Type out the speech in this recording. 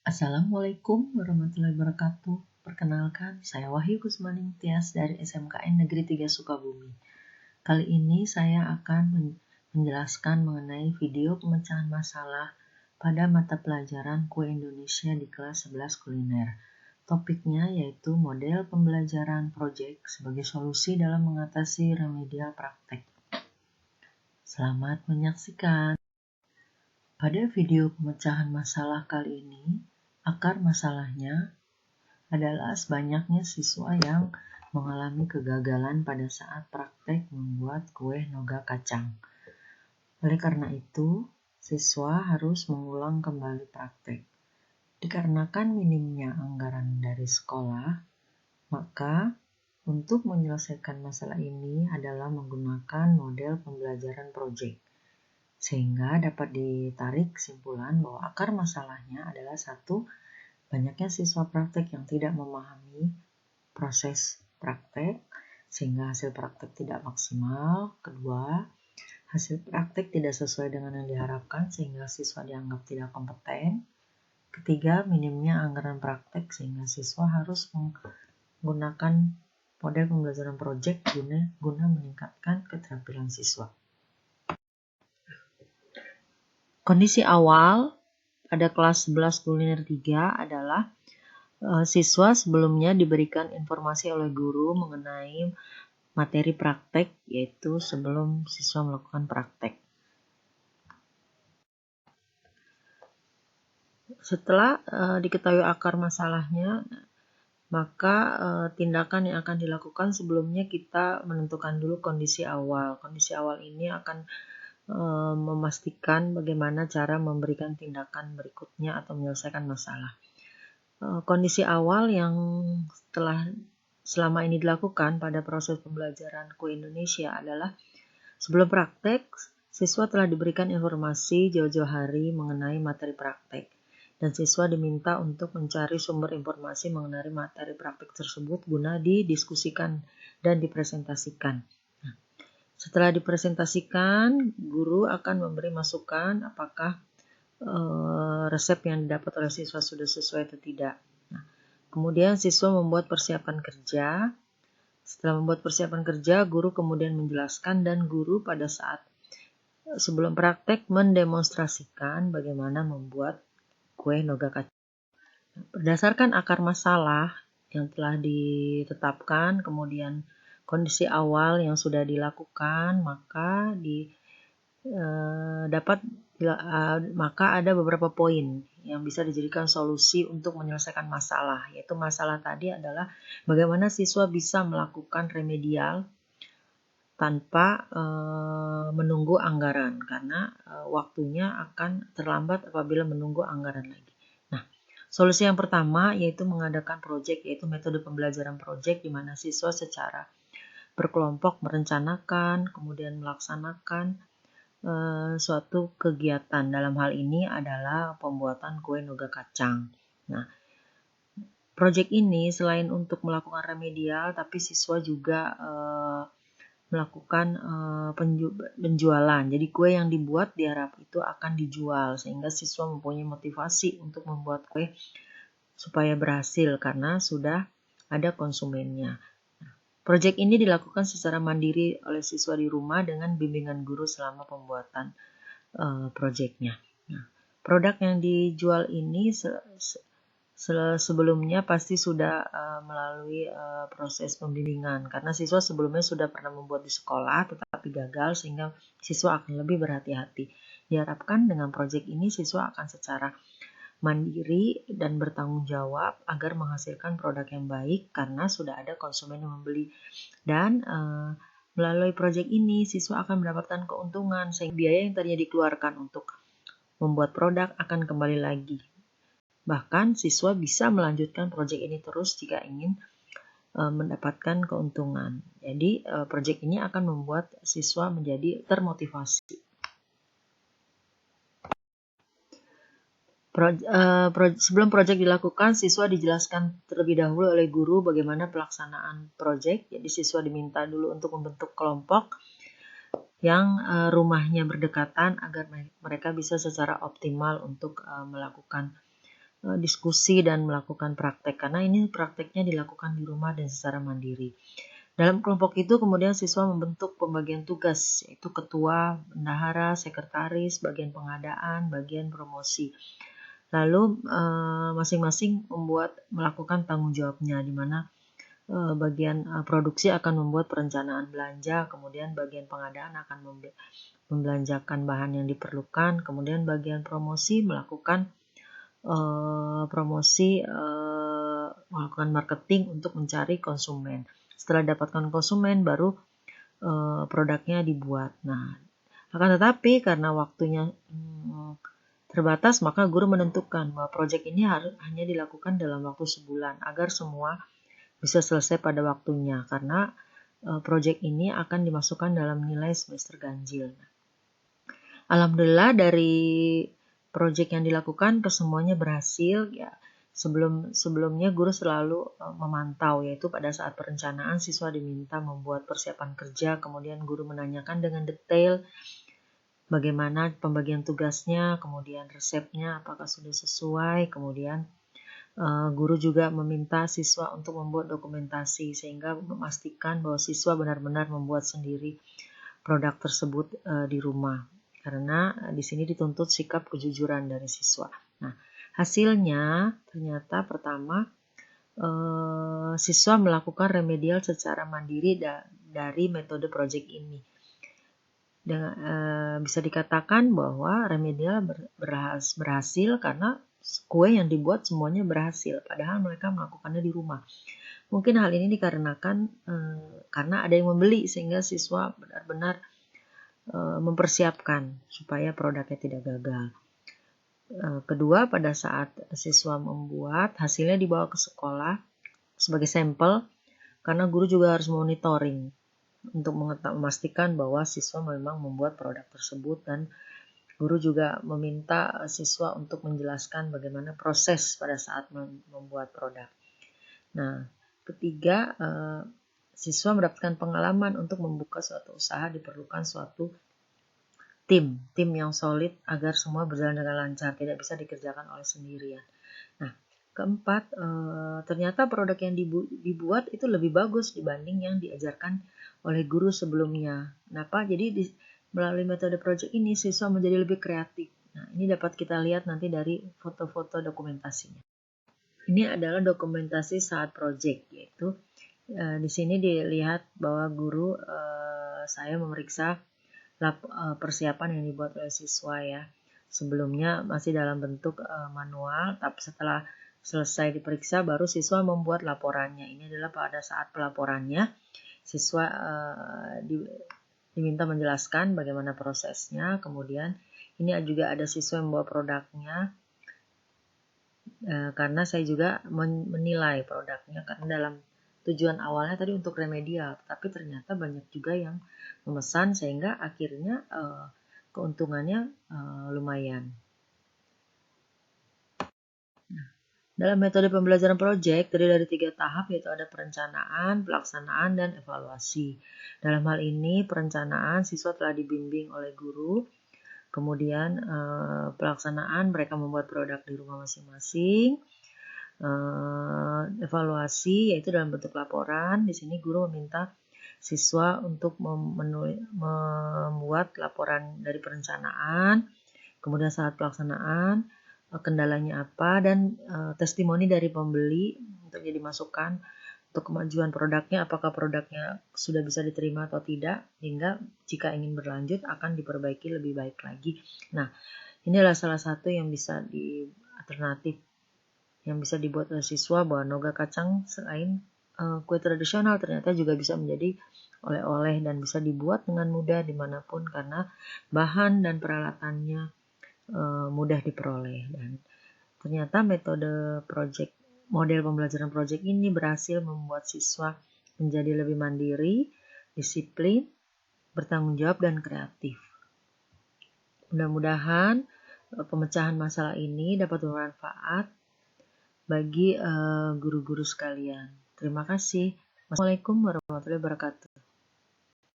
Assalamualaikum warahmatullahi wabarakatuh. Perkenalkan, saya Wahyu Kusmaning Tias dari SMKN Negeri 3 Sukabumi. Kali ini saya akan menjelaskan mengenai video pemecahan masalah pada mata pelajaran Kue Indonesia di kelas 11 kuliner. Topiknya yaitu model pembelajaran proyek sebagai solusi dalam mengatasi remedial praktek. Selamat menyaksikan. Pada video pemecahan masalah kali ini, akar masalahnya adalah sebanyaknya siswa yang mengalami kegagalan pada saat praktek membuat kue noga kacang. Oleh karena itu, siswa harus mengulang kembali praktek. Dikarenakan minimnya anggaran dari sekolah, maka untuk menyelesaikan masalah ini adalah menggunakan model pembelajaran proyek. Sehingga dapat ditarik kesimpulan bahwa akar masalahnya adalah satu, banyaknya siswa praktek yang tidak memahami proses praktek sehingga hasil praktek tidak maksimal. Kedua, hasil praktek tidak sesuai dengan yang diharapkan sehingga siswa dianggap tidak kompeten. Ketiga, minimnya anggaran praktek sehingga siswa harus menggunakan model pembelajaran proyek guna meningkatkan keterampilan siswa. Kondisi awal pada kelas 11 kuliner 3 adalah siswa sebelumnya diberikan informasi oleh guru mengenai materi praktek, yaitu sebelum siswa melakukan praktek. Setelah diketahui akar masalahnya, maka tindakan yang akan dilakukan sebelumnya kita menentukan dulu kondisi awal. Kondisi awal ini akan memastikan bagaimana cara memberikan tindakan berikutnya atau menyelesaikan masalah. Kondisi awal yang selama ini dilakukan pada proses pembelajaran Kue Indonesia adalah sebelum praktek, siswa telah diberikan informasi jauh-jauh hari mengenai materi praktek dan siswa diminta untuk mencari sumber informasi mengenai materi praktek tersebut guna didiskusikan dan dipresentasikan. Setelah dipresentasikan, guru akan memberi masukan apakah resep yang didapat oleh siswa sudah sesuai atau tidak. Kemudian siswa membuat persiapan kerja. Setelah membuat persiapan kerja, guru kemudian menjelaskan dan guru pada saat sebelum praktek mendemonstrasikan bagaimana membuat kue noga kacang. Berdasarkan akar masalah yang telah ditetapkan, kemudian kondisi awal yang sudah dilakukan, maka ada beberapa poin yang bisa dijadikan solusi untuk menyelesaikan masalah, yaitu masalah tadi adalah bagaimana siswa bisa melakukan remedial tanpa menunggu anggaran, karena waktunya akan terlambat apabila menunggu anggaran lagi. Nah, solusi yang pertama yaitu mengadakan proyek, yaitu metode pembelajaran proyek di mana siswa secara berkelompok merencanakan, kemudian melaksanakan suatu kegiatan. Dalam hal ini adalah pembuatan kue noga kacang. Nah, proyek ini selain untuk melakukan remedial, tapi siswa juga melakukan penjualan. Jadi kue yang dibuat diharap itu akan dijual sehingga siswa mempunyai motivasi untuk membuat kue supaya berhasil karena sudah ada konsumennya. Proyek ini dilakukan secara mandiri oleh siswa di rumah dengan bimbingan guru selama pembuatan proyeknya. Nah, produk yang dijual ini sebelumnya pasti sudah melalui proses pembimbingan karena siswa sebelumnya sudah pernah membuat di sekolah tetapi gagal sehingga siswa akan lebih berhati-hati. Diharapkan dengan proyek ini siswa akan secara mandiri dan bertanggung jawab agar menghasilkan produk yang baik karena sudah ada konsumen yang membeli. Dan melalui proyek ini siswa akan mendapatkan keuntungan sehingga biaya yang tadinya dikeluarkan untuk membuat produk akan kembali lagi. Bahkan siswa bisa melanjutkan proyek ini terus jika ingin mendapatkan keuntungan. Jadi proyek ini akan membuat siswa menjadi termotivasi. Sebelum proyek dilakukan, siswa dijelaskan terlebih dahulu oleh guru bagaimana pelaksanaan proyek. Jadi siswa diminta dulu untuk membentuk kelompok yang rumahnya berdekatan agar mereka bisa secara optimal untuk melakukan diskusi dan melakukan praktek, karena ini prakteknya dilakukan di rumah dan secara mandiri. Dalam kelompok itu kemudian siswa membentuk pembagian tugas, yaitu ketua, bendahara, sekretaris, bagian pengadaan, bagian promosi. Lalu masing-masing melakukan tanggung jawabnya, di mana bagian produksi akan membuat perencanaan belanja, kemudian bagian pengadaan akan membelanjakan bahan yang diperlukan, kemudian bagian promosi melakukan melakukan marketing untuk mencari konsumen. Setelah dapatkan konsumen, baru produknya dibuat. Nah, akan tetapi karena waktunya terbatas, maka guru menentukan bahwa proyek ini hanya dilakukan dalam waktu sebulan agar semua bisa selesai pada waktunya, karena proyek ini akan dimasukkan dalam nilai semester ganjil. Alhamdulillah dari proyek yang dilakukan kesemuanya berhasil ya. Sebelumnya guru selalu memantau, yaitu pada saat perencanaan siswa diminta membuat persiapan kerja, kemudian guru menanyakan dengan detail bagaimana pembagian tugasnya, kemudian resepnya apakah sudah sesuai, kemudian guru juga meminta siswa untuk membuat dokumentasi sehingga memastikan bahwa siswa benar-benar membuat sendiri produk tersebut di rumah, karena di sini dituntut sikap kejujuran dari siswa. Nah, hasilnya ternyata pertama siswa melakukan remedial secara mandiri dari metode project ini. Bisa dikatakan bahwa remedial berhasil karena kue yang dibuat semuanya berhasil, padahal mereka melakukannya di rumah. Mungkin hal ini dikarenakan karena ada yang membeli, sehingga siswa benar-benar mempersiapkan supaya produknya tidak gagal. Kedua, pada saat siswa membuat, hasilnya dibawa ke sekolah sebagai sampel, karena guru juga harus monitoring untuk memastikan bahwa siswa memang membuat produk tersebut, dan guru juga meminta siswa untuk menjelaskan bagaimana proses pada saat membuat produk. Nah, ketiga, siswa mendapatkan pengalaman untuk membuka suatu usaha diperlukan suatu tim yang solid agar semua berjalan dengan lancar, tidak bisa dikerjakan oleh sendirian. Nah, keempat, ternyata produk yang dibuat itu lebih bagus dibanding yang diajarkan oleh guru sebelumnya. Kenapa? Jadi melalui metode project ini siswa menjadi lebih kreatif. Nah, ini dapat kita lihat nanti dari foto-foto dokumentasinya. Ini adalah dokumentasi saat project, yaitu di sini dilihat bahwa guru saya memeriksa persiapan yang dibuat oleh siswa ya. Sebelumnya masih dalam bentuk manual, tapi setelah selesai diperiksa baru siswa membuat laporannya. Ini adalah pada saat pelaporannya siswa diminta menjelaskan bagaimana prosesnya. Kemudian ini juga ada siswa yang membawa produknya, karena saya juga menilai produknya, karena dalam tujuan awalnya tadi untuk remedial, tapi ternyata banyak juga yang memesan sehingga akhirnya keuntungannya lumayan. Dalam metode pembelajaran proyek terdiri dari 3 tahap, yaitu ada perencanaan, pelaksanaan, dan evaluasi. Dalam hal ini perencanaan siswa telah dibimbing oleh guru, kemudian pelaksanaan mereka membuat produk di rumah masing-masing. Evaluasi yaitu dalam bentuk laporan. Di sini guru meminta siswa untuk membuat laporan dari perencanaan, kemudian saat pelaksanaan kendalanya apa, dan testimoni dari pembeli untuk jadi masukan untuk kemajuan produknya, apakah produknya sudah bisa diterima atau tidak, hingga jika ingin berlanjut akan diperbaiki lebih baik lagi. Nah, inilah salah satu yang bisa alternatif yang bisa dibuat oleh siswa, bahwa noga kacang selain kue tradisional ternyata juga bisa menjadi oleh-oleh dan bisa dibuat dengan mudah dimanapun, karena bahan dan peralatannya mudah diperoleh. Dan ternyata metode model pembelajaran project ini berhasil membuat siswa menjadi lebih mandiri, disiplin, bertanggung jawab, dan kreatif. Mudah-mudahan pemecahan masalah ini dapat bermanfaat bagi guru-guru sekalian. Terima kasih. Wassalamualaikum warahmatullahi wabarakatuh.